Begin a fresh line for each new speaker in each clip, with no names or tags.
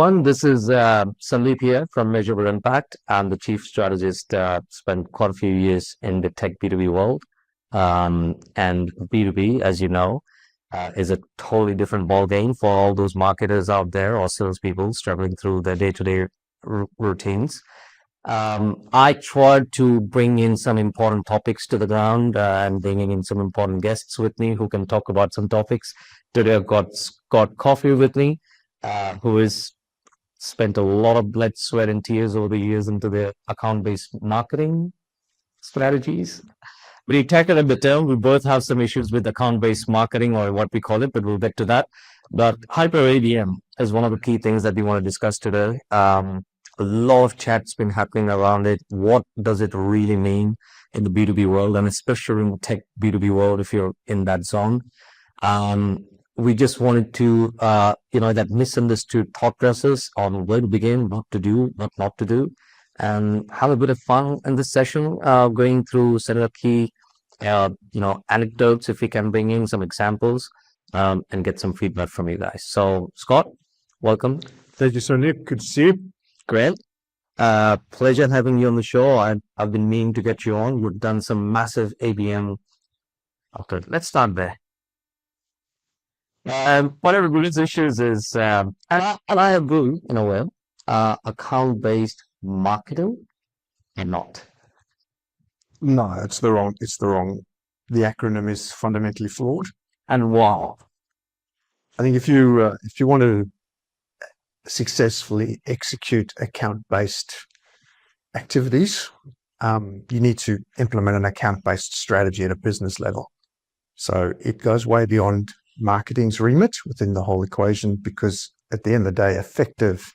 everyone. This is Sandeep here from Measurable Impact. I'm the chief strategist. Spent quite a few years in the tech B2B world. And B2B, as you know, is a totally different ball game for all those marketers out there or salespeople struggling through their day-to-day routines. I tried to bring in some important topics to the ground and bringing in some important guests with me who can talk about some topics. Today I've got Scott Coffey with me, who has spent a lot of blood, sweat, and tears over the years into the account-based marketing strategies. But he tackled at the term. We both have some issues with account-based marketing, or what we call it, but we'll get to that. But hyper ABM is one of the key things that we want to discuss today. A lot of chat's been happening around it. What does it really mean in the B2B world, and especially in the tech B2B world if you're in that zone? We just wanted to, that misunderstood thought process on where to begin, what to do, what not to do, and have a bit of fun in this session, going through some of the key, anecdotes, if we can bring in some examples, and get some feedback from you guys. So, Scott, welcome.
Thank you, Sandeep. Good to see you.
Great. Pleasure having you on the show. I've been meaning to get you on. You've done some massive ABM. Okay, let's start there. One of everybody's issues is, and I agree in a way, account-based marketing and not.
No, it's the wrong. The acronym is fundamentally flawed.
And wow.
I think if you want to successfully execute account-based activities, you need to implement an account-based strategy at a business level. So it goes way beyond marketing's remit within the whole equation, because at the end of the day, effective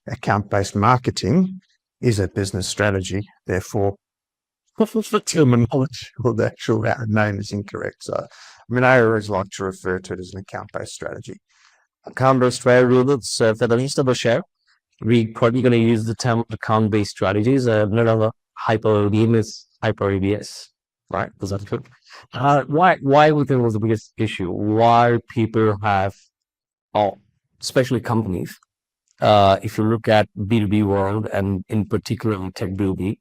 account-based marketing is a business strategy. Therefore, the terminology or the actual name is incorrect. So, I always like to refer to it as an account-based strategy.
Account-based strategy, for the least of a share, we're probably going to use the term account-based strategies. No longer hyper ABM is hyper ABS, right? Is that true? Why we think was the biggest issue? Why people have, especially companies, if you look at B2B world and in particular in tech B2B,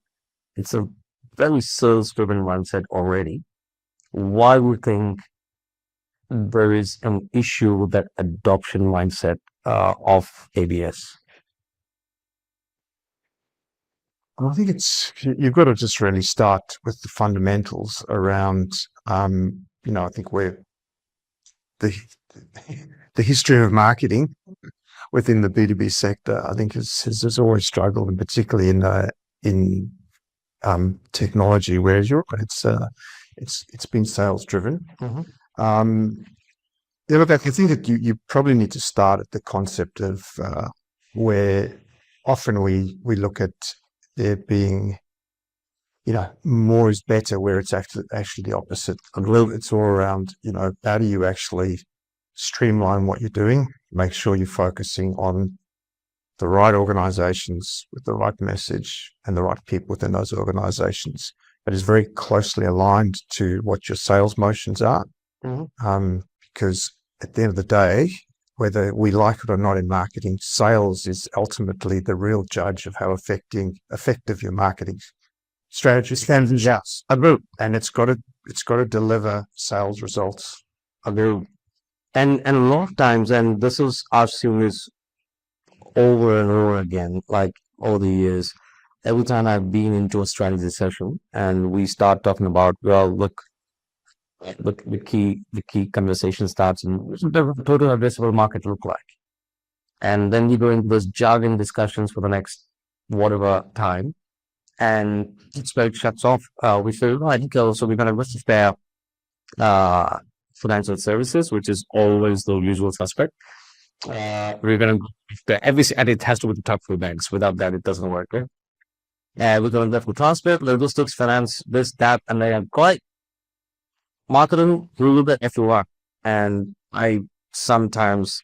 it's a very sales-driven mindset already. Why we think there is an issue with that adoption mindset of ABS?
I think you've got to just really start with the fundamentals around, I think where the history of marketing within the B2B sector, I think has always struggled, and particularly in technology, where it's been sales driven.
Mm-hmm.
Look, I think that you probably need to start at the concept of where often we look at there being, more is better, where it's actually the opposite. It's all around, how do you actually streamline what you're doing, make sure you're focusing on the right organizations with the right message and the right people within those organizations. That is very closely aligned to what your sales motions are.
Mm-hmm.
Because at the end of the day, whether we like it or not in marketing, sales is ultimately the real judge of how effective your marketing strategy is. Yes, and it's got to deliver sales results.
And a lot of times, and this is I've seen this over and over again, like all the years. Every time I've been into a strategy session and we start talking about, look, the key conversation starts and what does the total addressable market look like? And then you go into those jargon discussions for the next whatever time, and it's where it shuts off. We say, I think also we're going to spare financial services, which is always the usual suspect. We're going to and it has to be the top 3 banks. Without that, it doesn't work. Right? We're going to with transport, logistics, finance, this, that, and they are quite marketing through the FUR. And I sometimes,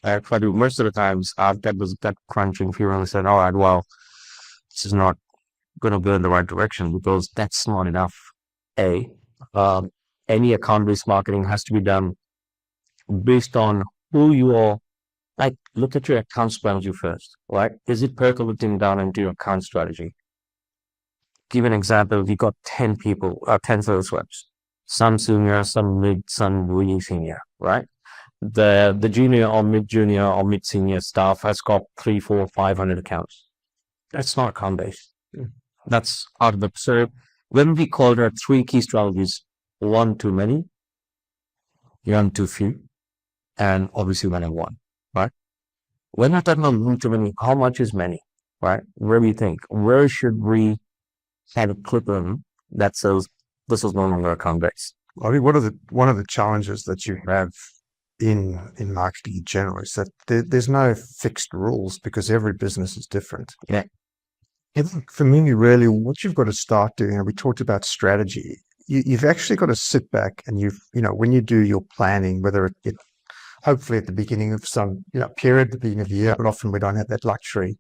most of the times, I've got that crunching fear and I said, all right, well, this is not going to go in the right direction, because that's not enough. Any account-based marketing has to be done based on who your like look at your account strategy first, right? Is it percolating down into your account strategy? Give an example. You got 10 people, 10 sales reps, some senior, some mid, some really senior, right? The junior or mid junior or mid senior staff has got 3, 4, 500 accounts. That's not account based. That's out of the. So when we call there three key strategies, one too many, one too few, and obviously one and one, right? We're not talking about one too many. How much is many, right? Where we think, where should we have a clip in that says this is no longer account based?
I mean, one of the challenges that you have in marketing in general is that there's no fixed rules because every business is different.
Yeah.
For me, really, what you've got to start doing, and we talked about strategy, you've actually got to sit back and when you do your planning, whether it hopefully at the beginning of some period at the beginning of the year, but often we don't have that luxury.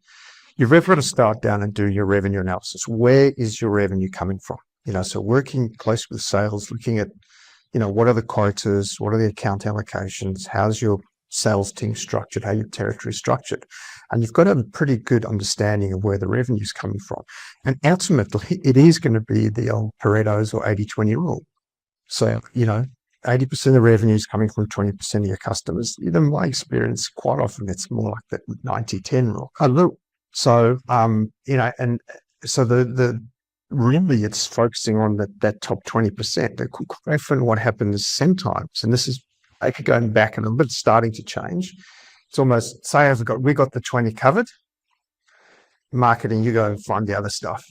You've ever got to start down and do your revenue analysis. Where is your revenue coming from? So working close with sales, looking at, what are the quotas? What are the account allocations? How's your sales team structured? How your territory is structured? And you've got a pretty good understanding of where the revenue is coming from. And ultimately, it is going to be the old Pareto's or 80-20 rule. So, 80% of revenue is coming from 20% of your customers. In my experience, quite often it's more like that 90-10 rule. So, and so the really it's focusing on that top 20%. Quite often what happens sometimes, and this is maybe going back a little bit, starting to change. It's almost, say we got the 20 covered, marketing, you go and find the other stuff.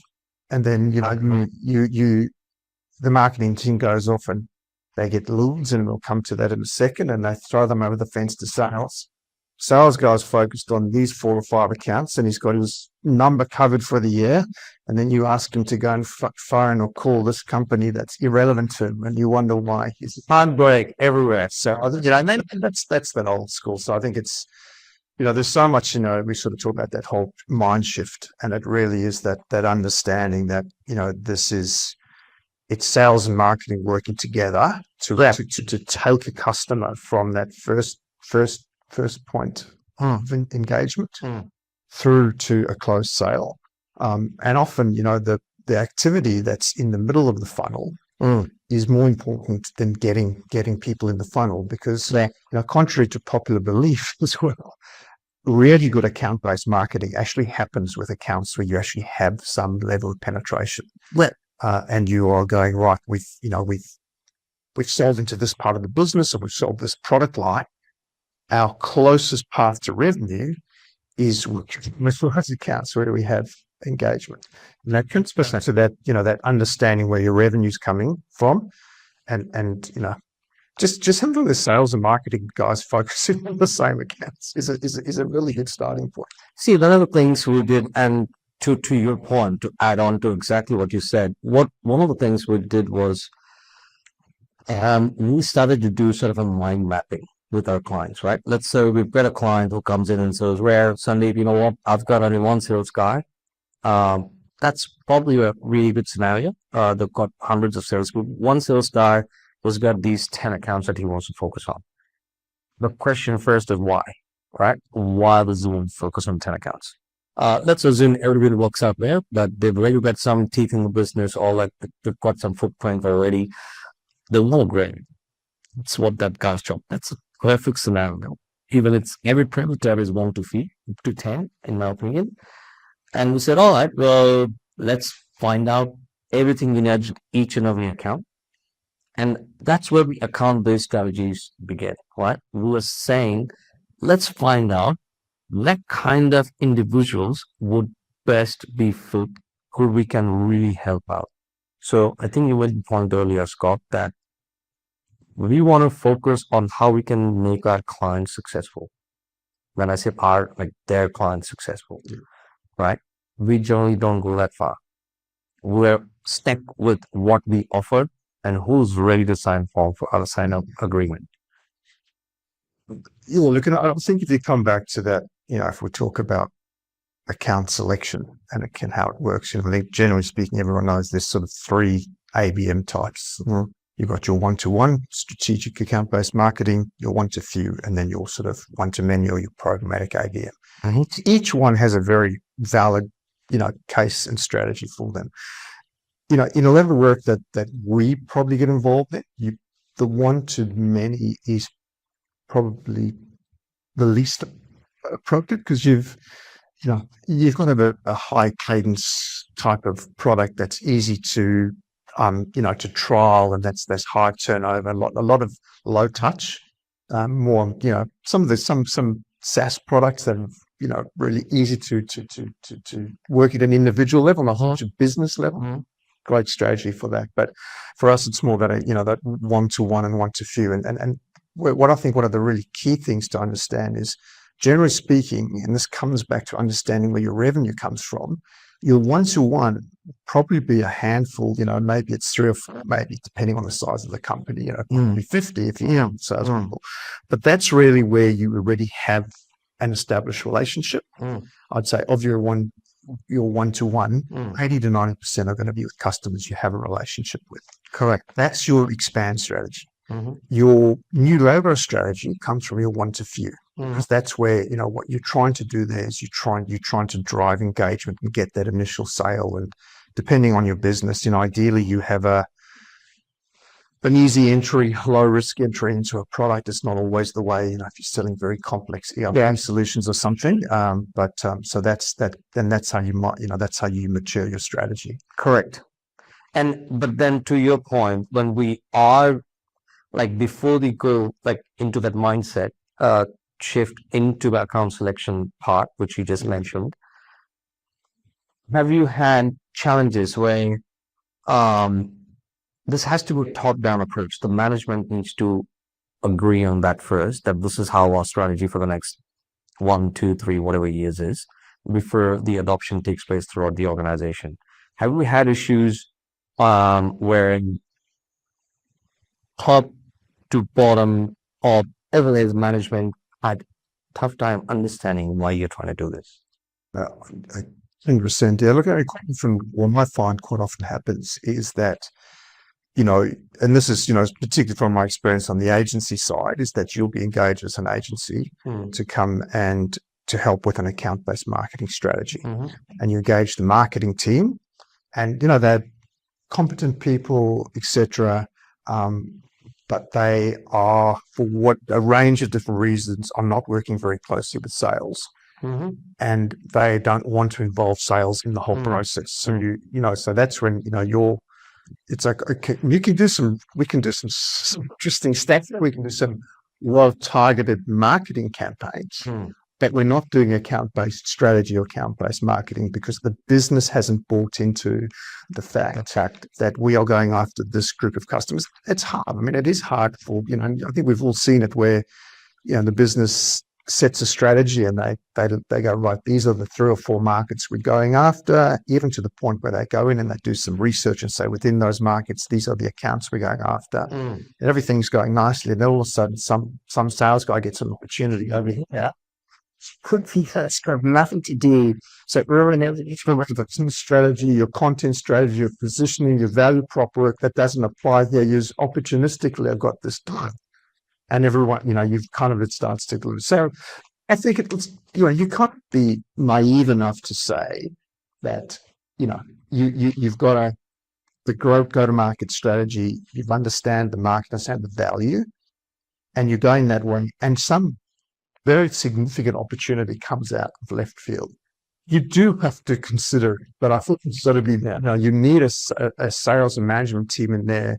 And then, the marketing team goes off and they get leads, and we'll come to that in a second, and they throw them over the fence to sales. Sales guy's focused on these 4 or 5 accounts, and he's got his number covered for the year. And then you ask him to go and phone or call this company that's irrelevant to him, and you wonder why. He's handbrake everywhere. So, and that's that old school. So I think it's, there's so much, we sort of talk about that whole mind shift, and it really is that understanding that, it's sales and marketing working together to take a customer from that first point of engagement through to a closed sale. And often, the activity that's in the middle of the funnel is more important than getting people in the funnel because, contrary to popular belief as well, really good account-based marketing actually happens with accounts where you actually have some level of penetration. And you are going, right, we've sold into this part of the business, or we've sold this product line. Our closest path to revenue is with those accounts where do we have engagement. And that comes back to that, that understanding where your revenue is coming from, and just having the sales and marketing guys focusing on the same accounts is a really good starting point.
See, one of the things we did, and to your point, to add on to exactly what you said, one of the things we did was we started to do sort of a mind mapping with our clients, right? Let's say we've got a client who comes in and says, "Rare, Sandeep, you know what? I've got only one sales guy." That's probably a really good scenario. They've got hundreds of sales. One sales guy who's got these 10 accounts that he wants to focus on. The question first is why, right? Why does he want to focus on 10 accounts? Let's assume everybody works out there, but they've already got some teeth in the business, or like they've got some footprint already. They're low grade. That's what that guy's job. That's a perfect scenario. Even it's every primitive is 1 to 10, in my opinion. And we said, all right, well, let's find out everything we need each and every account. And that's where the account-based strategies begin, right? We were saying, let's find out what kind of individuals would best be fit, who we can really help out. So I think you made the point earlier, Scott, that we want to focus on how we can make our clients successful. When I say their clients successful, right? We generally don't go that far. We're stuck with what we offer and who's ready to sign up agreement.
Look, and I think if you come back to that, if we talk about account selection and how it works, I think generally speaking, everyone knows there's sort of 3 ABM types. You've got your one-to-one strategic account-based marketing, your one-to-few, and then your sort of one-to-many or your programmatic ABM. And each one has a very valid, case and strategy for them. In a level of work that we probably get involved in, the one-to-many is probably the least appropriate, because you've got to have a high cadence type of product that's easy to to trial, and that's high turnover, a lot of low touch, more some SaaS products that are really easy to work at an individual level, on a business level. Great strategy for that, but for us it's more that that one-to-one and one-to-few, and what I think one of the really key things to understand is, generally speaking, and this comes back to understanding where your revenue comes from, your one-to-one probably be a handful, maybe it's 3 or 4, maybe depending on the size of the company, probably 50 if you have salespeople. But that's really where you already have an established relationship. I'd say of your one-to-one, 80 to 90% are going to be with customers you have a relationship with. Correct. That's your expand strategy. Your new logo strategy comes from your one-to-few, because that's where what you're trying to do there is you're trying to drive engagement and get that initial sale. And depending on your business, ideally you have an easy entry, low risk entry into a product. It's not always the way, if you're selling very complex ERP solutions or something. So that's that. Then that's how you might, that's how you mature your strategy.
Correct. But then to your point, when we are before we go into that mindset shift into the account selection part, which you just mentioned, have you had challenges where this has to be a top-down approach? The management needs to agree on that first, that this is how our strategy for the next 1, 2, 3, whatever years is, before the adoption takes place throughout the organization. Have we had issues where top to bottom or everybody's management had tough time understanding why you're trying to do this?
100%. Yeah, look, from what I find quite often happens is that, and this is, particularly from my experience on the agency side, is that you'll be engaged as an agency to come and to help with an account-based marketing strategy. And you engage the marketing team, and, they're competent people, etc. But they are, for a range of different reasons, are not working very closely with sales. And they don't want to involve sales in the whole process. So so that's when it's like, okay, we can do some interesting stuff. We can do some well-targeted marketing campaigns, but we're not doing account-based strategy or account-based marketing, because the business hasn't bought into the fact that we are going after this group of customers. It's hard. I mean, it is hard for, I think we've all seen it where, the business sets a strategy and they go, right, these are the 3 or 4 markets we're going after, even to the point where they go in and they do some research and say, within those markets, these are the accounts we're going after. And everything's going nicely. And then all of a sudden, some sales guy gets an opportunity over here. Could be that's got nothing to do. So we're in each strategy, your content strategy, your positioning, your value prop work that doesn't apply here. Use opportunistically, I've got this time. And everyone, you've kind of, it starts to glue. So I think it's, you can't be naive enough to say that, you've got the go-to-market strategy, you understand the market, understand the value, and you're going that way. And some very significant opportunity comes out of left field. You do have to consider it, but I think it's got to be there. You need a sales and management team in there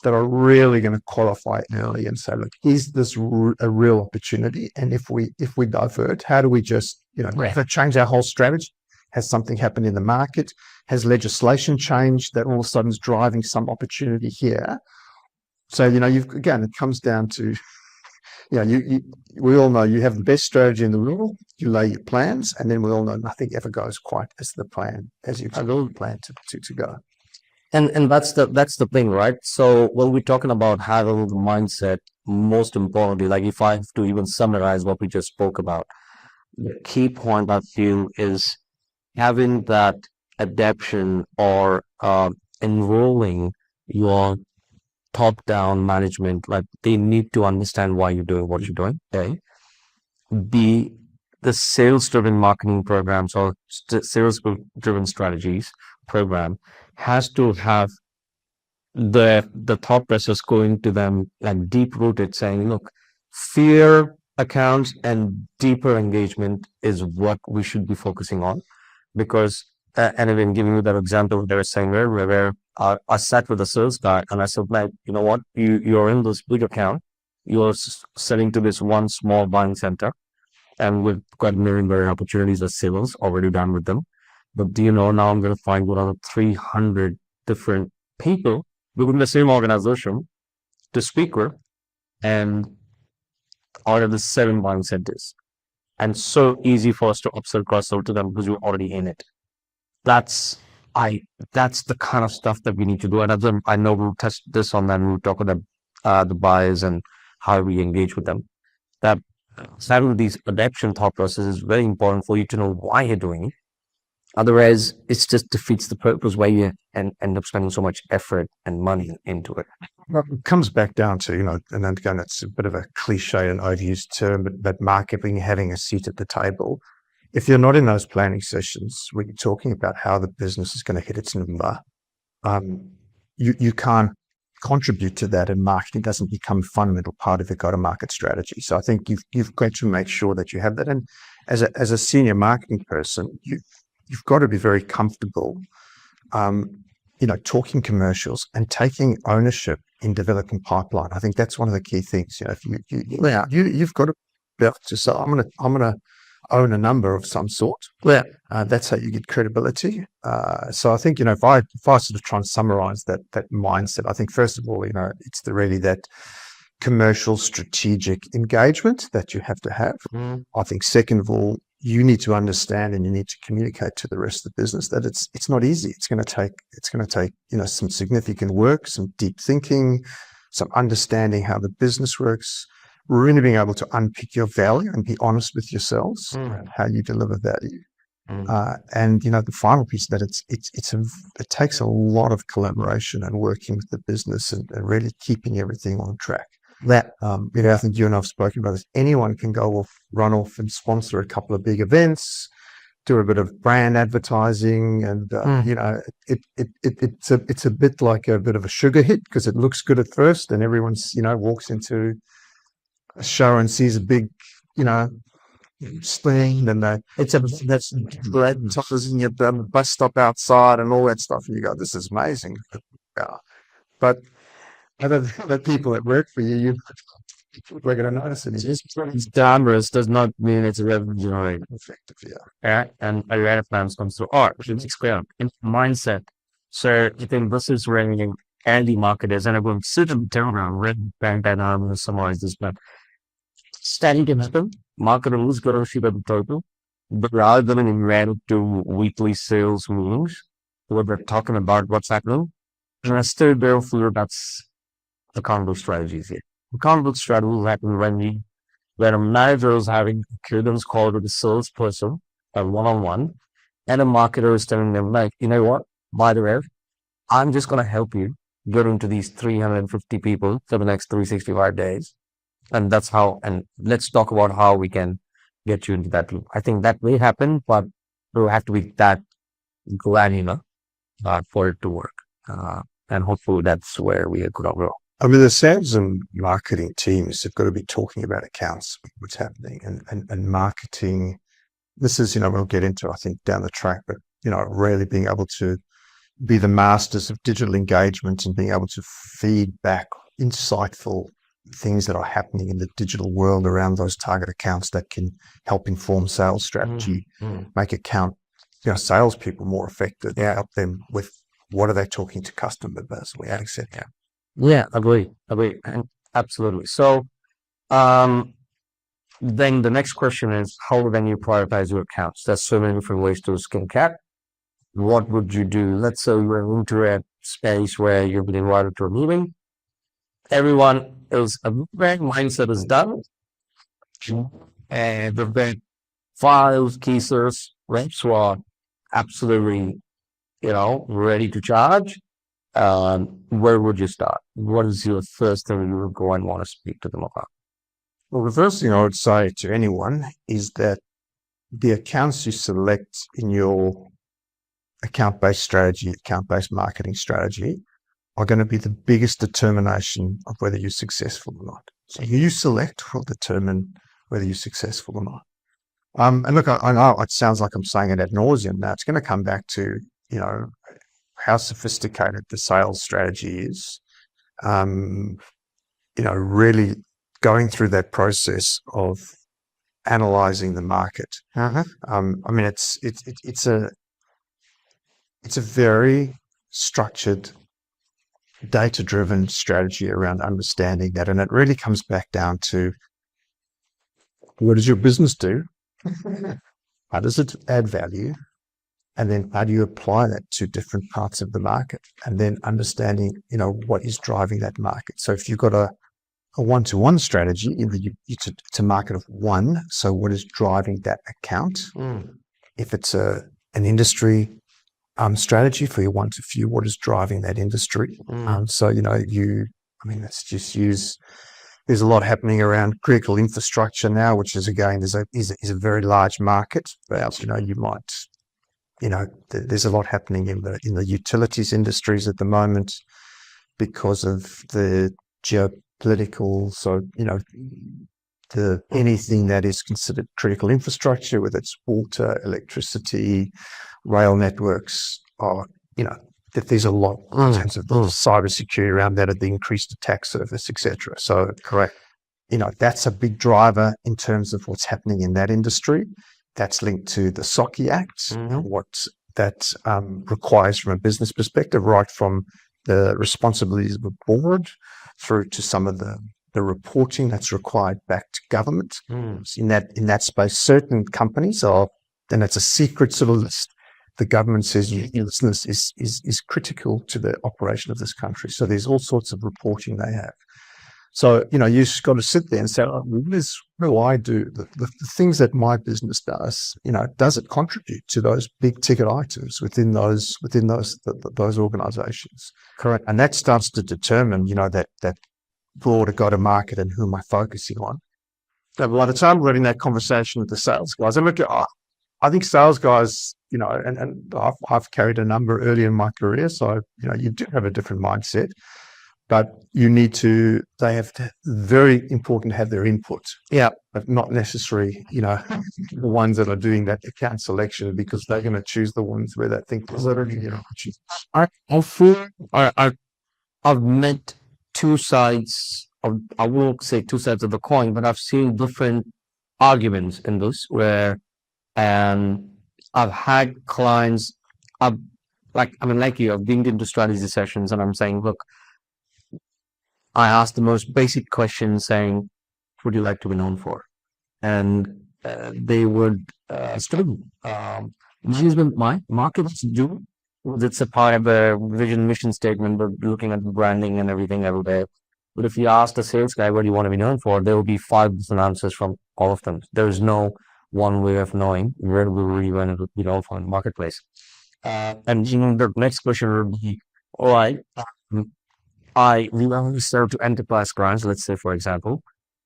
that are really going to qualify early and say, look, is this a real opportunity? And if we divert, how do we just, change our whole strategy? Has something happened in the market? Has legislation changed that all of a sudden is driving some opportunity here? So, it comes down to, we all know you have the best strategy in the world, you lay your plans, and then we all know nothing ever goes quite as you've planned to go.
And that's the thing, right? So when we're talking about having the mindset, most importantly, if I have to even summarize what we just spoke about, the key point I feel is having that adaptation or enrolling your top-down management, like they need to understand why you're doing what you're doing. Okay. B, the sales-driven marketing programs or sales-driven strategies program has to have the thought process going to them like deep rooted, saying, look, fear accounts and deeper engagement is what we should be focusing on. Because and even giving you that example they were saying earlier, where I sat with a sales guy and I said, mate, you know what, you're in this big account, you're selling to this one small buying center, and we've got million dollar opportunities as sales already done with them. But do you know, now I'm going to find another 300 different people within the same organization to speak with, and out of the 7 buying centers. And so easy for us to upsell, cross-sell to them because we're already in it. That's the kind of stuff that we need to do. And I know we'll touch this on that. We'll talk about the buyers and how we engage with them. That starting these adaptation thought process is very important for you to know why you're doing it. Otherwise, it just defeats the purpose where you end up spending so much effort and money into it.
Well, it comes back down to, and again, it's a bit of a cliche and overused term, but marketing, having a seat at the table. If you're not in those planning sessions where you're talking about how the business is going to hit its number, you can't contribute to that, and marketing doesn't become a fundamental part of your go-to-market strategy. So I think you've got to make sure that you have that. And as a senior marketing person, you've got to be very comfortable, talking commercials and taking ownership in developing pipeline. I think that's one of the key things. If you've got to be able to say, I'm going to own a number of some sort. That's how you get credibility. So I think, if I sort of try and summarize that mindset, I think first of all, it's really that commercial strategic engagement that you have to have. I think second of all, you need to understand and you need to communicate to the rest of the business that it's not easy. It's going to take some significant work, some deep thinking, some understanding how the business works, really being able to unpick your value and be honest with yourselves around how you deliver value. And the final piece that it takes a lot of collaboration and working with the business and really keeping everything on track. I think you and I've spoken about this. Anyone can run off and sponsor a couple of big events, do a bit of brand advertising, and it's a bit like a bit of a sugar hit because it looks good at first, and everyone's walks into a show and sees a big sling, and that's bread and toppers in your bus stop outside and all that stuff, and you go, this is amazing. But other people that work for you, we're going to notice it.
It's glamorous does not mean it's a revenue generating.
Effective,
and a lot of times comes through art, which is clear in mindset. So I think this is where early marketers, and I'm going to sit and turn around, red bank, and I'm going to summarize this, but study can happen. Marketers got to shoot at the total, but rather than invent to weekly sales meetings where they're talking about what's happening, and I still very clear that's accountable strategies here. Accountable strategies happen when a manager is having a cadence call with a salesperson, a one-on-one, and a marketer is telling them, like, you know what, by the way, I'm just going to help you get into these 350 people for the next 365 days. And that's how, and let's talk about how we can get you into that loop. I think that may happen, but it will have to be that granular for it to work. And hopefully that's where we could all go.
I mean, the sales and marketing teams have got to be talking about accounts, what's happening, and marketing. This is, we'll get into, I think, down the track, but, really being able to be the masters of digital engagement and being able to feed back insightful things that are happening in the digital world around those target accounts that can help inform sales strategy, make salespeople more effective, help them with what are they talking to customers about, we said.
Yeah, agree, and absolutely. So, then the next question is, how then you prioritize your accounts? There's so many different ways to skin cat. What would you do? Let's say you're into a space where you've been invited to a meeting. Everyone is a very mindset is done, and the been 5 cases reps who are absolutely, ready to charge. where would you start? What is your first thing you would go and want to speak to them about?
Well, the first thing I would say to anyone is that the accounts you select in your account-based strategy, account-based marketing strategy, are going to be the biggest determination of whether you're successful or not. So who you select will determine whether you're successful or not. And look, I know it sounds like I'm saying it ad nauseum. Now it's going to come back to, how sophisticated the sales strategy is. Really going through that process of analyzing the market. It's a very structured, data-driven strategy around understanding that, and it really comes back down to what does your business do? How does it add value? And then how do you apply that to different parts of the market? And then understanding, what is driving that market. So if you've got a one-to-one strategy, it's a market of one. So what is driving that account? If it's an industry strategy for your one-to-few, what is driving that industry? Let's just use. There's a lot happening around critical infrastructure now, which is again is a very large market. But you might. There's a lot happening in the utilities industries at the moment because of the geopolitical. So, anything that is considered critical infrastructure, whether it's water, electricity, rail networks, or, that there's a lot in terms of cybersecurity around that, at the increased attack surface, etc. So,
correct.
That's a big driver in terms of what's happening in that industry. That's linked to the SOCI Act, what that requires from a business perspective, right from the responsibilities of the board through to some of the reporting that's required back to government. In that space, certain companies are, and it's a secret sort of list. The government says your business is critical to the operation of this country. So there's all sorts of reporting they have. So, you've just got to sit there and say, what do I do? The things that my business does, does it contribute to those big ticket items within those organizations?
Correct.
And that starts to determine, that broader go-to-market and who am I focusing on. So by the time we're having that conversation with the sales guys, and look, I think sales guys, and I've carried a number early in my career, so, you do have a different mindset. But they have very important to have their input.
Yeah.
But not necessarily, the ones that are doing that account selection, because they're going to choose the ones where they think literally,
I've met two sides of, I won't say two sides of the coin, but I've seen different arguments in this where, and I've had clients, like you, I've been into strategy sessions and I'm saying, look, I asked the most basic question saying, what would you like to be known for? And they would struggle. My markets do. It's a part of a vision mission statement, but looking at the branding and everything every day. But if you ask the sales guy, what do you want to be known for? There will be 5 different answers from all of them. There is no one way of knowing where we really want to be known for in the marketplace. And the next question would be, all right, we want to serve to enterprise clients, let's say, for example.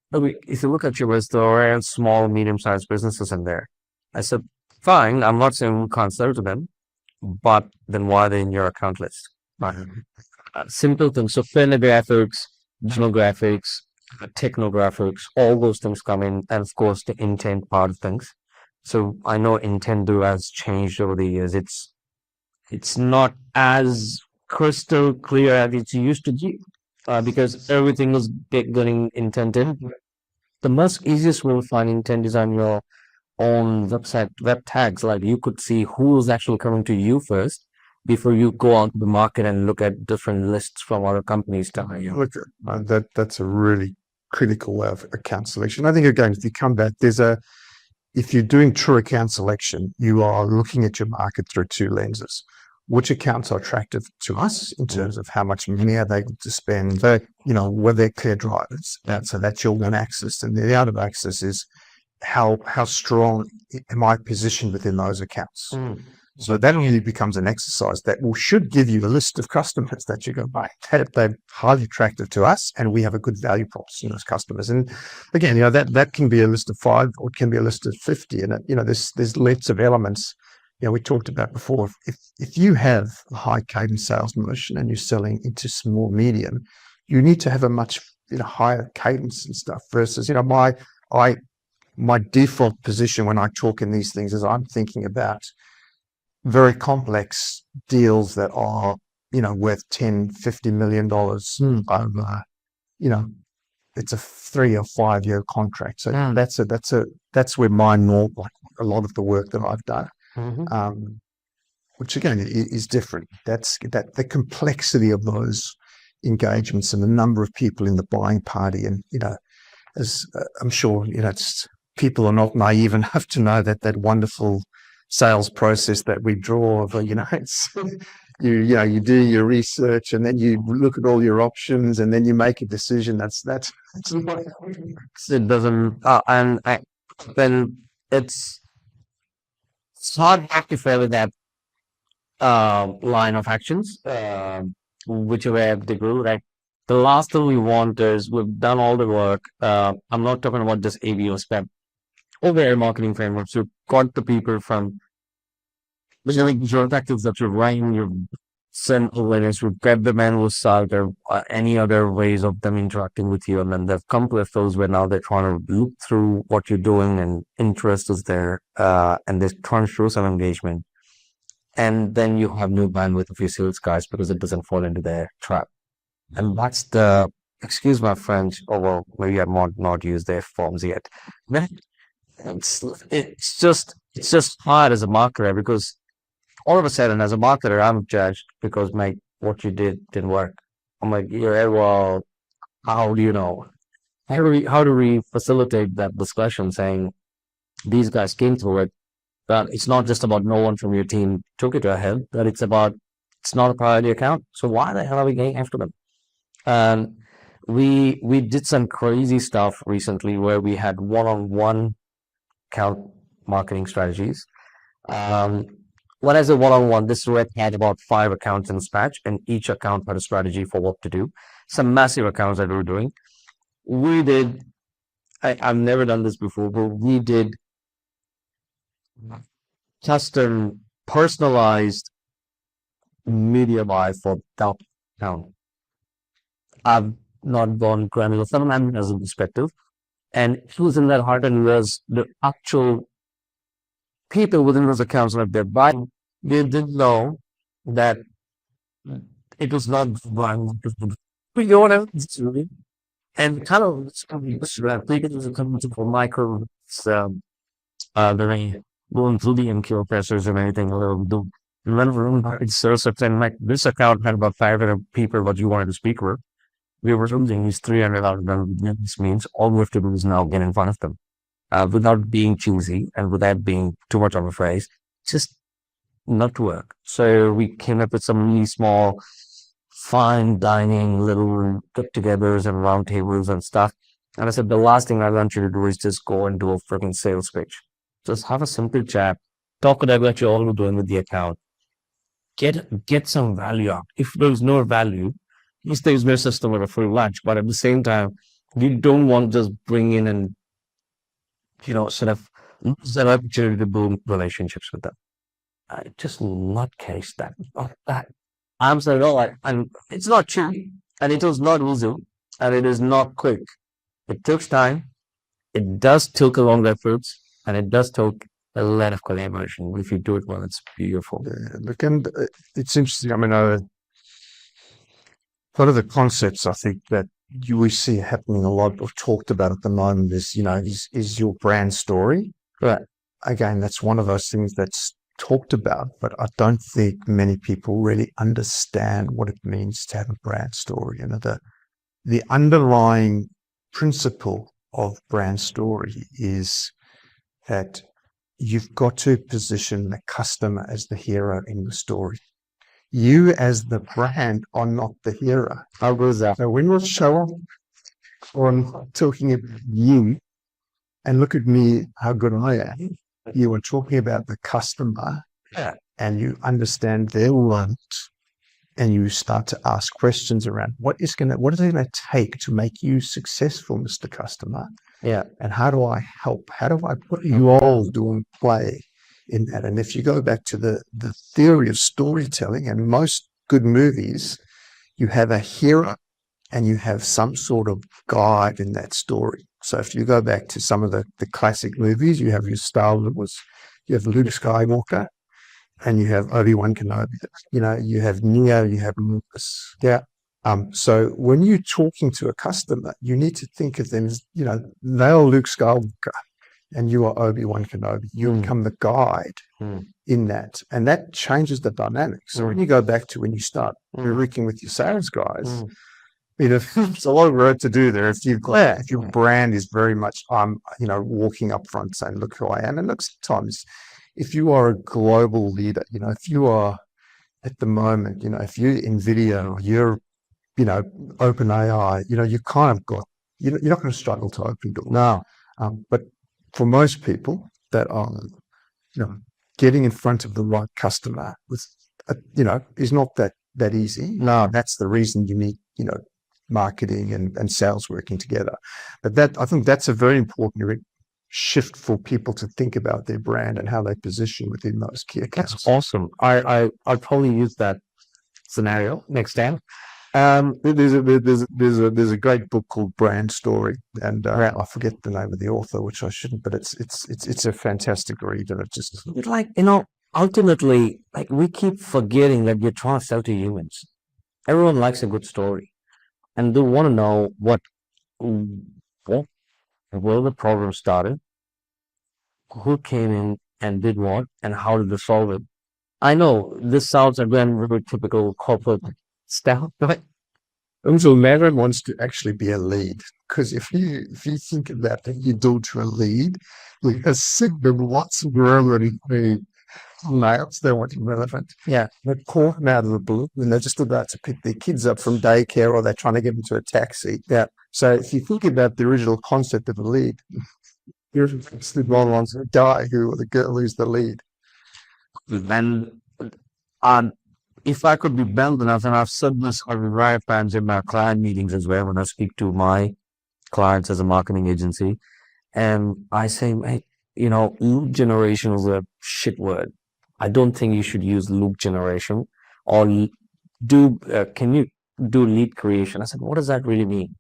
But if you look at your list, there are small, medium-sized businesses in there. I said, fine, I'm not saying we can't serve to them, but then why are they in your account list? Simple things. So phonographics, demographics, technographics, all those things come in, and of course the intent part of things. So I know intent has changed over the years. It's not as crystal clear as it used to be, because everything is getting intent in. The most easiest way to find intent is on your own website web tags. Like, you could see who's actually coming to you first before you go on to the market and look at different lists from other companies to hire you.
Look, that's a really critical way of account selection. I think, again, if you come back, if you're doing true account selection, you are looking at your market through 2 lenses. Which accounts are attractive to us in terms of how much money are they going to spend, were they clear drivers? So that's your one axis. And the other axis is how strong am I positioned within those accounts? So that really becomes an exercise that should give you a list of customers that you go by. They're highly attractive to us, and we have a good value proposition to those customers. And again, that can be a list of 5, or it can be a list of 50. And there's lots of elements. We talked about before. If you have a high cadence sales motion and you're selling into small medium, you need to have a much higher cadence and stuff. Versus my default position when I talk in these things is I'm thinking about very complex deals that are, worth $10-50 million over, it's a 3 or 5 year contract. So that's where my norm, like a lot of the work that I've done, which again is different. That's the complexity of those engagements and the number of people in the buying party. And, as I'm sure, people are not naive enough to know that wonderful sales process that we draw of, it's, you do your research and then you look at all your options and then you make a decision. That's what
It doesn't, then it's hard to fail with that line of actions, whichever they go, right? The last thing we want is we've done all the work. I'm not talking about just ABM spam over marketing frameworks. We've got the people from your tactics that you're writing, you've sent awareness, we've got the manual side or any other ways of them interacting with you. And then they've come to a phase where now they're trying to look through what you're doing and interest is there, and they're trying to show some engagement. And then you have no bandwidth of your sales guys because it doesn't fall into their trap. And that's excuse my French, or well, maybe I might not use their forms yet. It's just hard as a marketer because all of a sudden, as a marketer, I'm judged because what you didn't work. I'm like, yeah, well, how do you know? How do we facilitate that discussion saying these guys came through it? But it's not just about no one from your team took it ahead, that it's not a priority account. So why the hell are we going after them? And we did some crazy stuff recently where we had one-on-one account marketing strategies. When I say one-on-one, this rep had about 5 accounts in dispatch, and each account had a strategy for what to do. Some massive accounts that we were doing. We did, I've never done this before, but we did custom personalized media buy for that account. I've not gone granular, some as a perspective. And it was in that heart and was the actual people within those accounts that they're buying, they didn't know that it was not buying. But you know what I mean? And kind of it was coming to for micro the going through the MQ pressers and anything a little do. Remember it's certain like this account had about 500 people what you wanted to speak with. We were using these 300 out of them. This means all we have to do is now get in front of them. Without being choosy and without being too much of a phrase, just not to work. So we came up with some really small, fine dining little get-togethers and roundtables and stuff. And I said, the last thing I want you to do is just go and do a freaking sales pitch. Just have a simple chat, talk about what you're all doing with the account, get some value out. If there's no value, at least there's no system with a free lunch. But at the same time, you don't want to just bring in and sort of lose that opportunity to build relationships with them. Just not case that. I'm saying, and it's not cheap, and it was not easy, and it is not quick. It takes time. It does take a long efforts, and it does take a lot of collaboration. If you do it well, it's beautiful.
Yeah, look, and it's interesting. I mean, a lot of the concepts I think that we see happening a lot or talked about at the moment is your brand story. But again, that's one of those things that's talked about, but I don't think many people really understand what it means to have a brand story. The underlying principle of brand story is that you've got to position the customer as the hero in the story. You as the brand are not the hero.
How goes that?
So when we show up on talking about you and look at me, how good I am, you are talking about the customer and you understand their want, and you start to ask questions around what is it going to take to make you successful, Mr. Customer?
Yeah.
And how do I help? How do I put you all doing play in that? And if you go back to the theory of storytelling, and most good movies, you have a hero and you have some sort of guide in that story. So if you go back to some of the classic movies, you have your Star Wars, you have Luke Skywalker, and you have Obi-Wan Kenobi. You have Neo, you have Lucas. Yeah. So when you're talking to a customer, you need to think of them as, they're Luke Skywalker and you are Obi-Wan Kenobi. You become the guide in that. And that changes the dynamics. So when you go back to when you start working with your sales guys, it's a lot of work to do there. If your brand is very much, walking up front saying, look who I am. And look, sometimes if you are a global leader, if you are at the moment, if you're NVIDIA or you're, OpenAI, you kind of got, you're not going to struggle to open doors.
No.
But for most people that are, getting in front of the right customer with, is not that easy.
No.
That's the reason you need, marketing and sales working together. But I think that's a very important shift for people to think about their brand and how they position within those key accounts.
That's awesome. I'll probably use that scenario next time.
There's a great book called Brand Story, and I forget the name of the author, which I shouldn't, but it's a fantastic read, and it just
ultimately, we keep forgetting that you're trying to sell to humans. Everyone likes a good story, and they want to know where the problem started, who came in and did what, and how did they solve it. I know this sounds again very typical corporate stuff, but
also never wants to actually be a lead, because if you think about that, you do to a lead, like a signal, lots of already nails, they want irrelevant.
Yeah.
They call them out of the blue when they're just about to pick their kids up from daycare or they're trying to get them to a taxi. Yeah. So if you think about the original concept of a lead, here's the one wants to die, who or the girl who's the lead.
Then, if I could be bold enough, and I've said this right times in my client meetings as well, when I speak to my clients as a marketing agency, and I say, hey, lead generation is a shit word. I don't think you should use lead generation or can you do lead creation? I said, what does that really mean?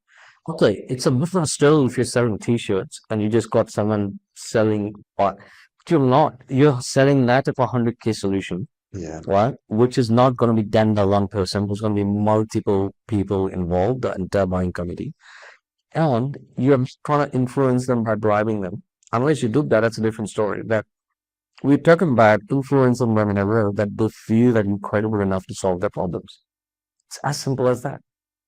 Okay, it's a different still if you're selling t-shirts and you just got someone selling, but you're not. You're selling that of 100K solution.
Yeah.
Right? Which is not going to be done by one person. There's going to be multiple people involved, the entire buying committee. And you're trying to influence them by bribing them. Unless you do that, that's a different story. That we're talking about influencing them in a way that they feel that you're credible enough to solve their problems. It's as simple as that.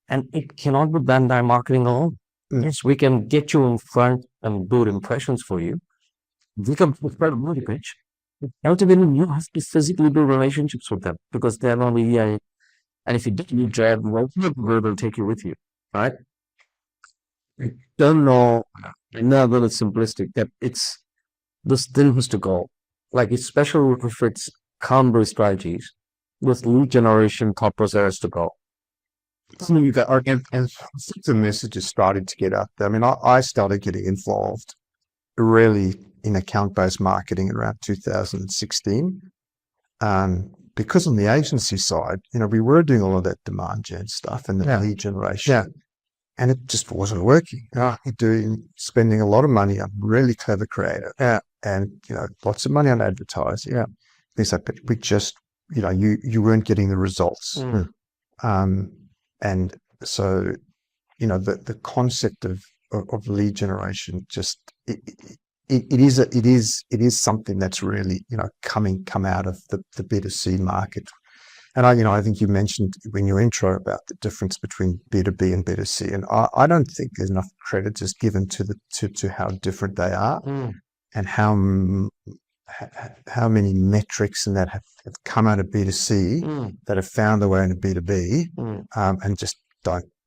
And it cannot be done by marketing alone. Yes, we can get you in front and build impressions for you. We can put credibility pitch. Ultimately, you have to physically build relationships with them because they're not really and if you did, you drive, well, will take you with you, right? I don't know. No, but it's simplistic. That it's the still has to go. Especially if it's counter strategies with lead generation, thought process to go.
So you got, and the messages started to get out there. I mean, I started getting involved really in account-based marketing around 2016. Because on the agency side, we were doing all of that demand gen stuff and the lead generation, and it just wasn't working. Spending a lot of money on really clever creative, and lots of money on advertising. Yeah, things like, but we just, you weren't getting the results. And so, the concept of lead generation just it is something that's really come out of the B2C market. And I think you mentioned in your intro about the difference between B2B and B2C, and I don't think there's enough credit just given to how different they are, and how many metrics and that have come out of B2C that have found their way into B2B, and just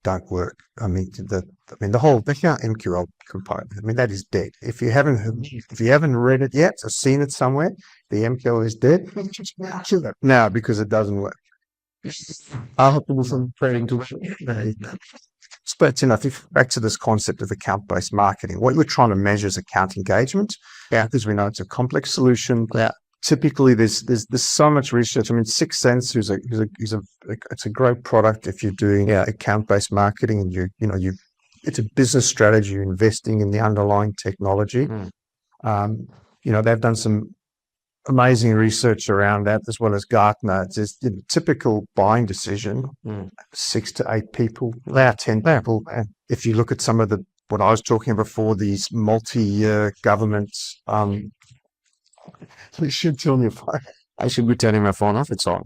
don't work. I mean, the whole MQL component. I mean, that is dead. If you haven't read it yet or seen it somewhere, the MQL is dead. Kill it now because it doesn't work.
I'll have to do some training to
But if you back to this concept of account-based marketing, what we're trying to measure is account engagement.
Yeah.
Because we know it's a complex solution.
Yeah.
Typically, there's so much research. I mean, Sixth Sense it's a great product if you're doing account-based marketing and it's a business strategy. You're investing in the underlying technology. They've done some amazing research around that, as well as Gartner. It's just typical buying decision, 6 to 8 people, 10 people. And if you look at some of what I was talking before, these multi-year governments, you should turn your phone.
I should be turning my phone off. It's on.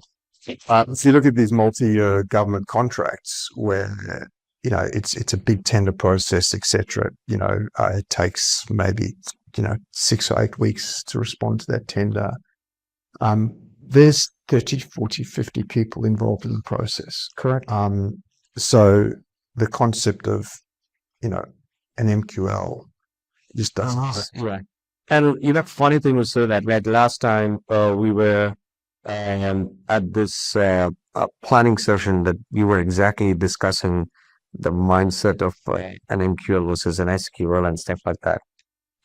If you look at these multi-year government contracts where it's a big tender process, etc. It takes maybe 6 or 8 weeks to respond to that tender. There's 30, 40, 50 people involved in the process.
Correct.
So the concept of an MQL just doesn't.
Right. And funny thing was that last time we were at this planning session that we were exactly discussing the mindset of an MQL versus an SQL and stuff like that.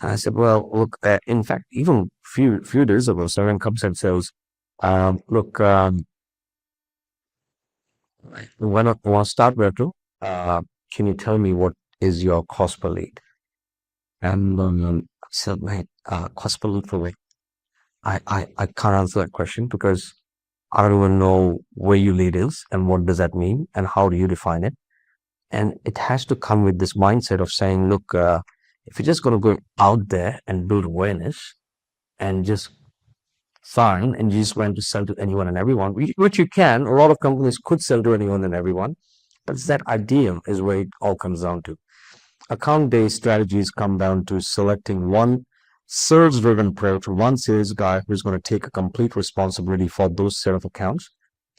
And I said, well, look, in fact, even few days ago, someone comes and says, look, when I start Virtu, can you tell me what is your cost per lead? And I said, mate, cost per lead for me. I can't answer that question because I don't even know where your lead is and what does that mean and how do you define it? And it has to come with this mindset of saying, look, if you're just going to go out there and build awareness and just sign and you just want to sell to anyone and everyone, which you can, a lot of companies could sell to anyone and everyone, but it's that idea is where it all comes down to. Account-based strategies come down to selecting one sales-driven approach, one sales guy who's going to take a complete responsibility for those set of accounts,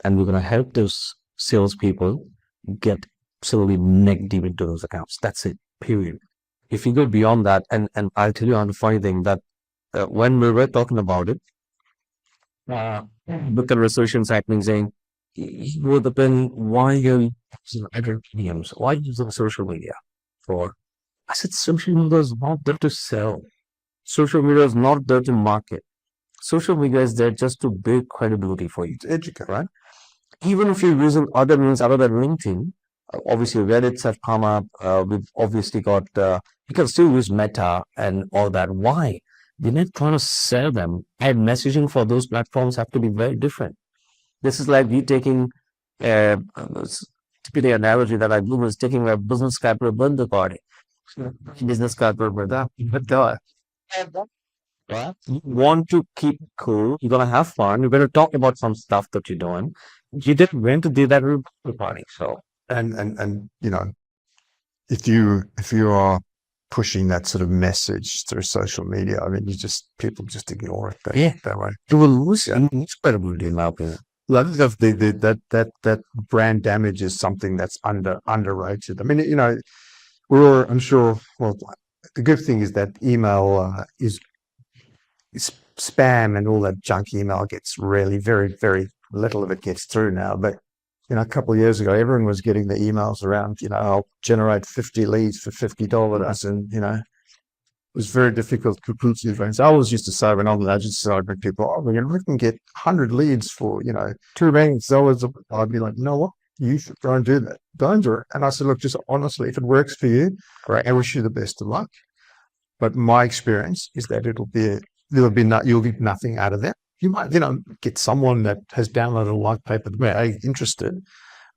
and we're going to help those salespeople get absolutely neck deep into those accounts. That's it, period. If you go beyond that, and I'll tell you on the funny thing that when we were talking about it, look at research happening saying, it would have been, why you using other mediums? Why using social media for? I said, social media is not there to sell. Social media is not there to market. Social media is there just to build credibility for you, to educate, right? Even if you're using other means other than LinkedIn, obviously Reddit have come up. We've obviously got, you can still use Meta and all that. Why? We're not trying to sell them. And messaging for those platforms have to be very different. This is like you taking, typically analogy that I do is taking a business card for a birthday party. Business card for a birthday. You want to keep cool. You're gonna have fun. You're gonna talk about some stuff that you're doing. You didn't want to do that at a party. So
and if you are pushing that sort of message through social media, I mean, people just ignore it that way.
you will lose credibility in my opinion.
That brand damage is something that's underrated. I mean, I'm sure. Well, the good thing is that email is spam and all that junk email gets really very, very little of it gets through now. But a couple of years ago, everyone was getting the emails around. I'll generate 50 leads for $50, and it was very difficult to put through things. I always used to say when I'm an agency, I'd bring people, we can get 100 leads for $2 million. I'd be like, you know what? You should go and do that. Don't do it. And I said, look, just honestly, if it works for you, I wish you the best of luck. But my experience is that you'll get nothing out of that. You might, get someone that has downloaded a white paper that they're interested,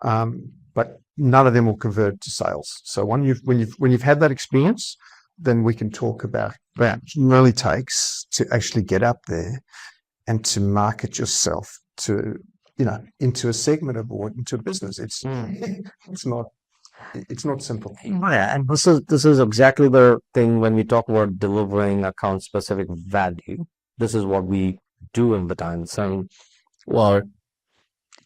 but none of them will convert to sales. So when you've had that experience, then we can talk about that. It really takes to actually get up there and to market yourself to into a segment of or into a business. It's not simple.
Yeah, and this is exactly the thing when we talk about delivering account specific value. This is what we do in the time. So, well,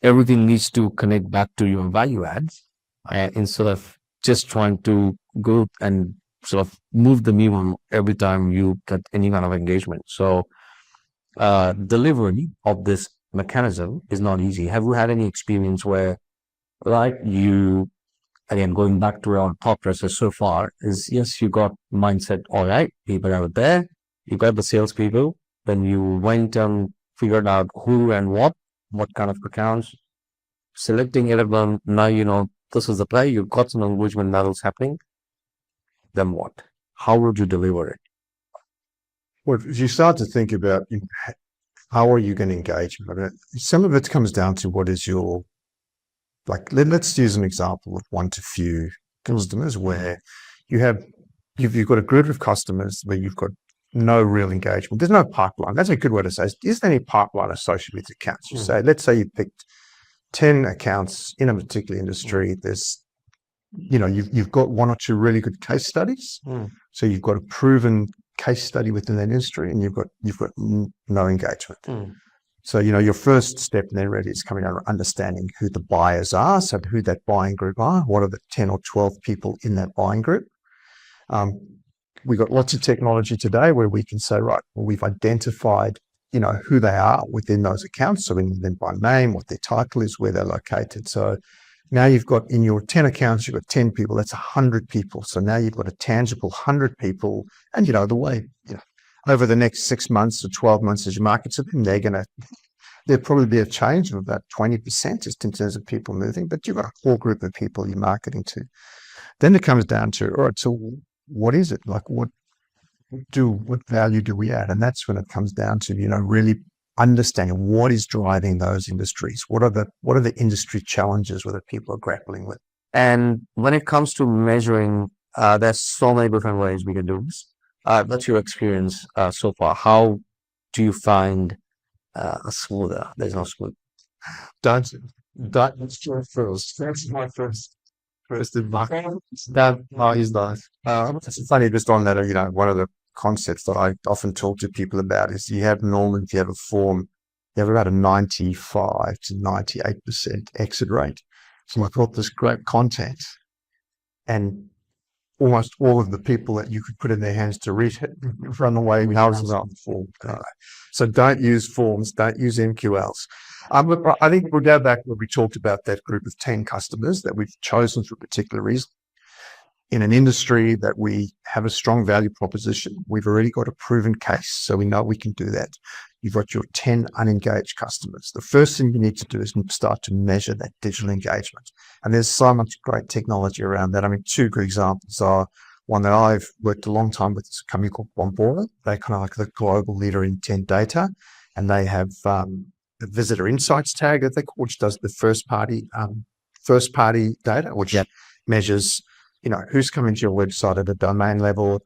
everything needs to connect back to your value adds. instead of just trying to go and sort of move the needle every time you get any kind of engagement. So delivery of this mechanism is not easy. Have you had any experience where, like, you, again, going back to our thought process so far, is yes, you got mindset, all right, people are there, you got the salespeople, then you went and figured out who and what kind of accounts, selecting it of them. Now you know this is the play, you've got some engagement levels happening, then what? How would you deliver it?
Well, if you start to think about how are you going to engage? I mean, some of it comes down to what is your, like, let's use an example of one to few customers where you've got a group of customers where you've got no real engagement. There's no pipeline. That's a good way to say it. Is there any pipeline associated with accounts? You say, let's say you picked 10 accounts in a particular industry. There's, you've got one or two really good case studies. So you've got a proven case study within that industry, and you've got no engagement. So, your first step then really is coming down to understanding who the buyers are, so who that buying group are, what are the 10 or 12 people in that buying group. We've got lots of technology today where we can say, right, well, we've identified, who they are within those accounts. So we know them by name, what their title is, where they're located. So now you've got in your 10 accounts, you've got 10 people, that's 100 people. So now you've got a tangible 100 people. And, the way, over the next 6 months or 12 months as you market to them, there'll probably be a change of about 20% just in terms of people moving, but you've got a whole group of people you're marketing to. Then it comes down to, all right, so what is it? Like, what value do we add? And that's when it comes down to, really understanding what is driving those industries. What are the industry challenges that people are grappling with?
And when it comes to measuring, there's so many different ways we can do this. What's your experience so far? How do you find a smoother? There's no smooth.
That's first. That's my first environment. That is nice. It's funny, just on that, one of the concepts that I often talk to people about is you have normally, if you have a form, you have about a 95 to 98% exit rate. So I thought this great content, and almost all of the people that you could put in their hands to read it run away with houses on the form. So don't use forms, don't use MQLs. I think we'll go back where we talked about that group of 10 customers that we've chosen for a particular reason. In an industry that we have a strong value proposition, we've already got a proven case, so we know we can do that. You've got your 10 unengaged customers. The first thing you need to do is start to measure that digital engagement. And there's so much great technology around that. I mean, two good examples are one that I've worked a long time with, is a company called Bombora. They're kind of like the global leader in intent data, and they have a visitor insights tag that they call, which does the first party data, which measures, who's coming to your website at a domain level,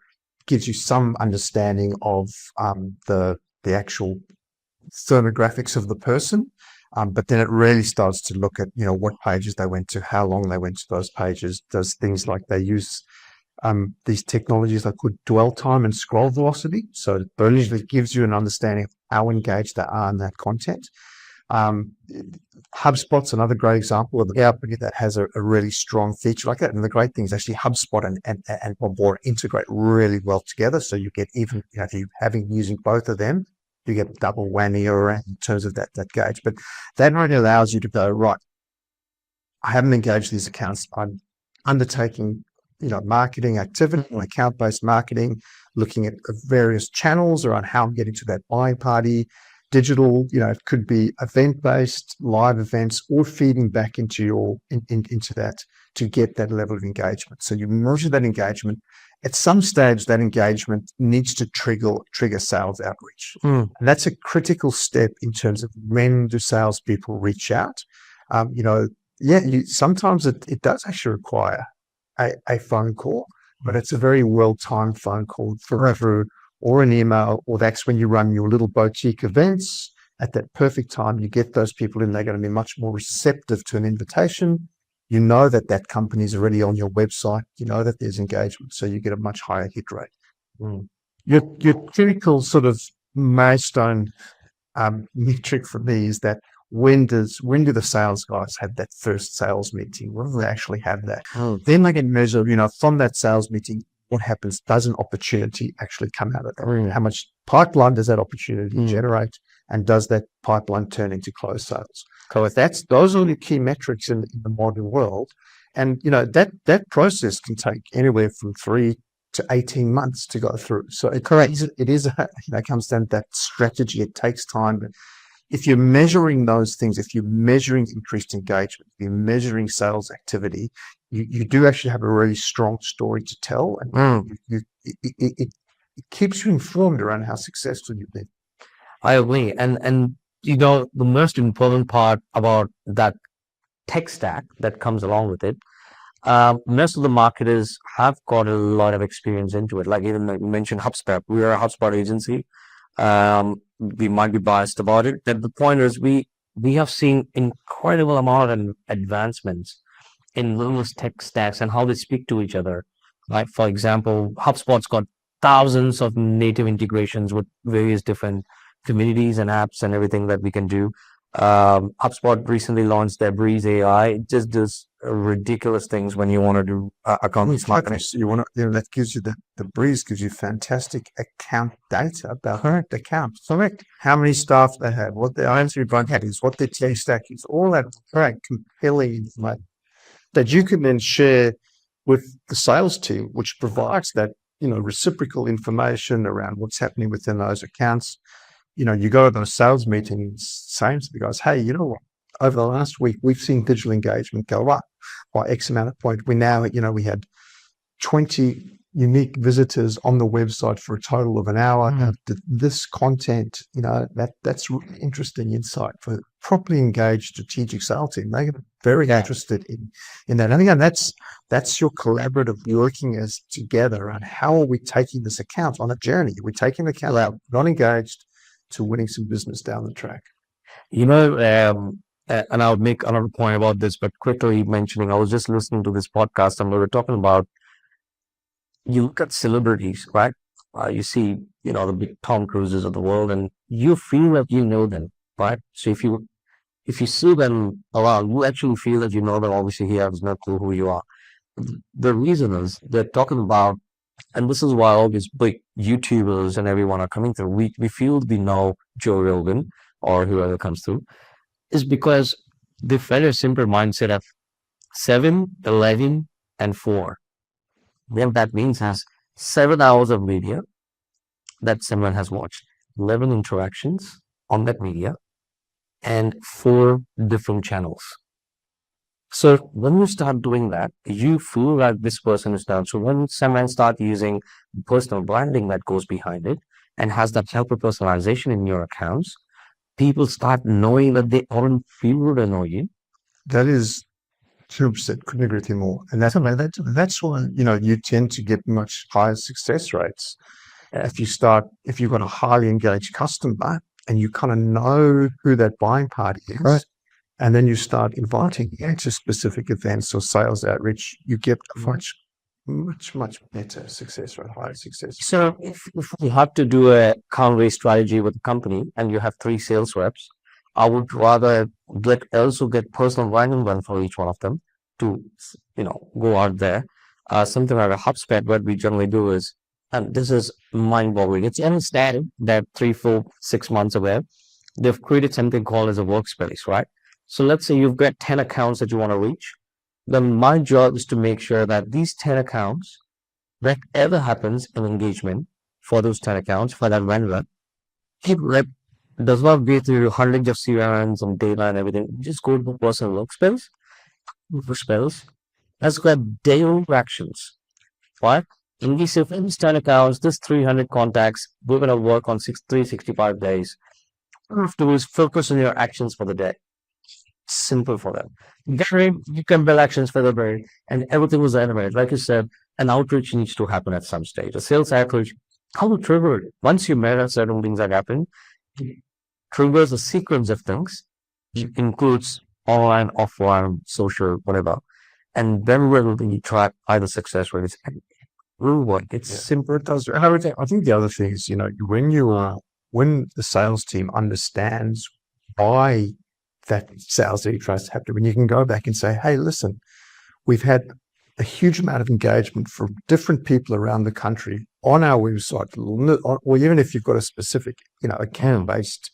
gives you some understanding of the actual thermographics of the person. But then it really starts to look at, what pages they went to, how long they went to those pages, does things like they use these technologies that could dwell time and scroll velocity. So it really gives you an understanding of how engaged they are in that content. HubSpot's another great example of a company that has a really strong feature like that. And the great thing is actually HubSpot and Bombora integrate really well together. So you get even, if you're using both of them, you get double whammy around in terms of that gauge. But that really allows you to go, right, I haven't engaged these accounts. I'm undertaking, marketing activity, account-based marketing, looking at various channels around how I'm getting to that buying party. Digital, it could be event-based, live events, or feeding back into into that to get that level of engagement. So you measure that engagement. At some stage, that engagement needs to trigger sales outreach. And that's a critical step in terms of when do salespeople reach out. Sometimes it does actually require a phone call, but it's a very well-timed phone call forever, or an email, or that's when you run your little boutique events. At that perfect time, you get those people in, they're going to be much more receptive to an invitation. You know that company is already on your website. You know that there's engagement, so you get a much higher hit rate. Your critical sort of milestone metric for me is that when do the sales guys have that first sales meeting? When do they actually have that?
Mm.
Then they can measure, from that sales meeting, what happens? Does an opportunity actually come out of that?
Mm.
How much pipeline does that opportunity
Mm.
generate? And does that pipeline turn into closed sales?
Correct.
Those are the key metrics in the modern world. And, that process can take anywhere from 3 to 18 months to go through. So it comes down to that strategy. It takes time. But if you're measuring those things, if you're measuring increased engagement, if you're measuring sales activity, you do actually have a really strong story to tell. And it keeps you informed around how successful you've been.
I agree. And the most important part about that tech stack that comes along with it, most of the marketers have got a lot of experience into it. Like even like you mentioned HubSpot. We are a HubSpot agency. We might be biased about it. But the point is we have seen incredible amount of advancements in those tech stacks and how they speak to each other. Like for example, HubSpot's got thousands of native integrations with various different communities and apps and everything that we can do. HubSpot recently launched their Breeze AI. It just does ridiculous things when you want to do account marketing.
You want to, that gives you the Breeze gives you fantastic account data about
Correct.
accounts. Correct. How many staff they have, what their answer budget is, what their tech stack is, all that very compelling information that you can then share with the sales team, which provides that, reciprocal information around what's happening within those accounts. You go to those sales meetings, saying to the guys, hey, you know what? Over the last week, we've seen digital engagement go up by X amount of points. We now, we had 20 unique visitors on the website for a total of an hour. This content, that's really interesting insight for properly engaged strategic sales team. They get very interested in that. And again, that's your collaborative working as together on how are we taking this account on a journey? We're taking the account out, not engaged, to winning some business down the track.
And I'll make another point about this, but quickly mentioning, I was just listening to this podcast and we were talking about, you look at celebrities, right? You see, the big Tom Cruises of the world, and you feel that you know them, right? So if you see them around, you actually feel that you know them. Obviously, he has no clue who you are. The reason is they're talking about, and this is why all these big YouTubers and everyone are coming through. We feel we know Joe Rogan or whoever comes through, is because they fed a simple mindset of 7, 11, and 4. Then that means has 7 hours of media that someone has watched, 11 interactions on that media, and 4 different channels. So when you start doing that, you feel like this person is done. So when someone starts using personal branding that goes behind it and has that hyper personalization in your accounts, people start knowing that they aren't feel to know you.
That is 2%. Couldn't agree with you more. And that's why, you tend to get much higher success rates. If you've got a highly engaged customer and you kind of know who that buying party is, right, and then you start inviting to specific events or sales outreach, you get a much better success rate, higher success.
So if you have to do a account-based strategy with a company and you have 3 sales reps, I would rather also get personal branding one for each one of them to, go out there. Something like a HubSpot, what we generally do is, and this is mind-boggling. It's understanding that 3, 4, 6 months away, they've created something called as a workspace, right? So let's say you've got 10 accounts that you want to reach. Then my job is to make sure that these 10 accounts, whatever happens in engagement for those 10 accounts, for that vendor, it does not go through hundreds of CRMs and data and everything. Just go to the personal workspace. Let's get daily interactions. Right? In these 10 accounts, this 300 contacts, we're going to work on 365 days. Afterwards, focus on your actions for the day. Simple for them. You can build actions for the day, and everything was animated. Like you said, an outreach needs to happen at some stage. A sales outreach, how to trigger it? Once you measure certain things that happen, it triggers a sequence of things. It includes online, offline, social, whatever. And then when you track either success rates and reward, it's simple.
It does. And I think the other thing is, when the sales team understands why that sales trust happen. When you can go back and say, hey, listen, we've had a huge amount of engagement from different people around the country on our website, or even if you've got a specific, account-based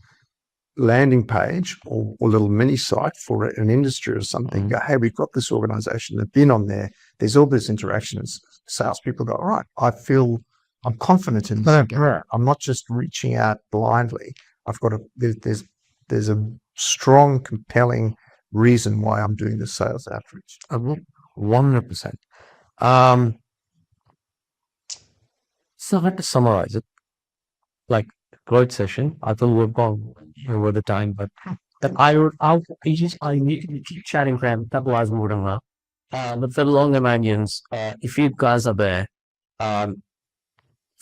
landing page or little mini site for an industry or something. Go, hey, we've got this organization, they've been on there, there's all this interactions. Salespeople go, all right, I'm confident in this. I'm not just reaching out blindly. There's a strong, compelling reason why I'm doing the sales outreach.
100%. So I had to summarize it. Like, great session. I thought we've gone over the time, but that I need to keep chatting for a couple hours more than that. But for the long Americans, if you guys are there, 4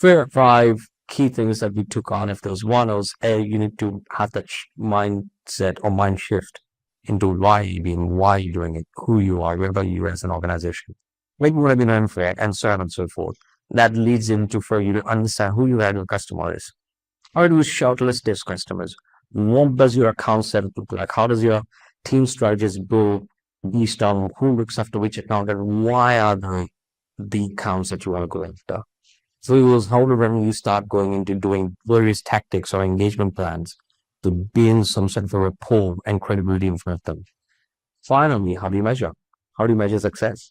or 5 key things that we took on. If there's one, was you need to have that mindset or mind shift into why you're doing it, who you are, where you as an organization, what you want to be known for, and so on and so forth. That leads into for you to understand who your ideal customer is. How do you shortlist these customers? What does your account setup look like? How does your team strategies go based on who looks after which account and why are the accounts that you want to go after? So it was how when you start going into doing various tactics or engagement plans to build some sort of a rapport and credibility in front of them. Finally, how do you measure? How do you measure success?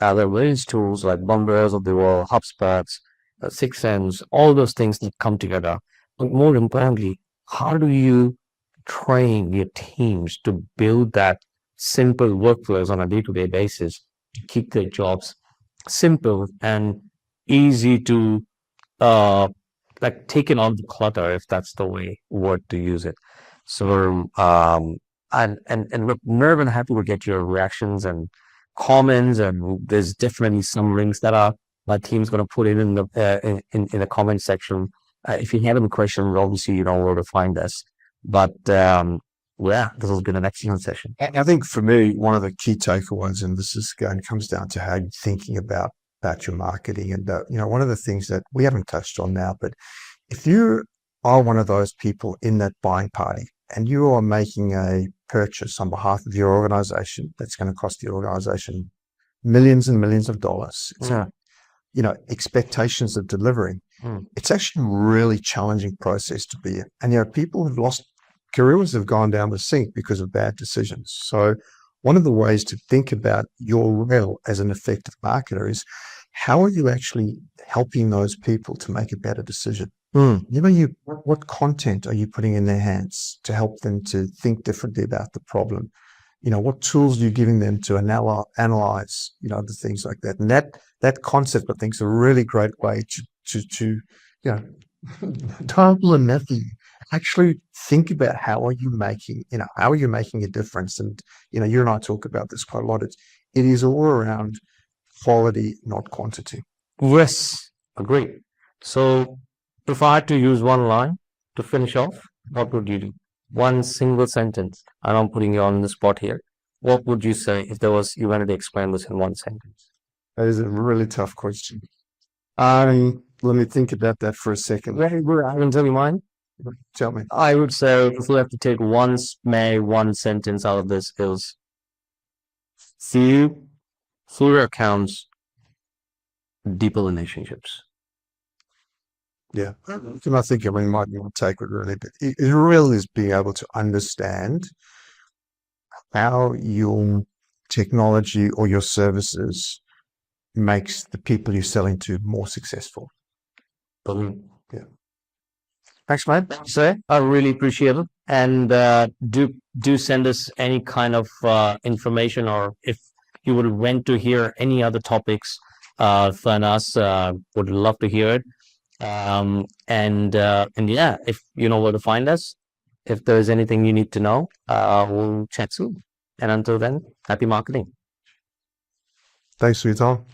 There are various tools like Bombers of the World, HubSpots, Six Sense, all those things that come together. But more importantly, how do you train your teams to build that simple workflows on a day-to-day basis to keep their jobs simple and easy to like taking on the clutter, if that's the word to use it. So and look, Nerve and happy to get your reactions and comments, and there's definitely some links that my team's going to put in the in the comment section. If you have any questions, obviously you know where to find us. But yeah, this has been an excellent session.
And I think for me, one of the key takeaways, and this is comes down to how you're thinking about your marketing. And one of the things that we haven't touched on now, but if you are one of those people in that buying party and you are making a purchase on behalf of your organization that's going to cost the organization millions and millions of dollars, expectations of delivering, it's actually a really challenging process to be in. And people have lost careers, have gone down the sink because of bad decisions. So one of the ways to think about your role as an effective marketer is how are you actually helping those people to make a better decision? What content are you putting in their hands to help them to think differently about the problem? What tools are you giving them to analyze, the things like that? And that concept, I think, is a really great way to Table and method. Actually think about how are you making a difference? And you and I talk about this quite a lot. It is all around quality, not quantity.
Yes, agree. So if I had to use one line to finish off, what would you do? One single sentence, and I'm putting you on the spot here. What would you say if you wanted to explain this in one sentence?
That is a really tough question. Let me think about that for a second.
Very good. I can tell you mine.
Tell me.
I would say if we have to take one sentence out of this is through your accounts, deeper relationships.
Yeah. And I think we might take it really, but it really is being able to understand how your technology or your services makes the people you're selling to more successful.
Yeah. Thanks, mate. So I really appreciate it. And do send us any kind of information, or if you would want to hear any other topics from us, would love to hear it. And yeah, if you know where to find us, if there's anything you need to know, we'll chat soon. And until then, happy marketing.
Thanks for your time.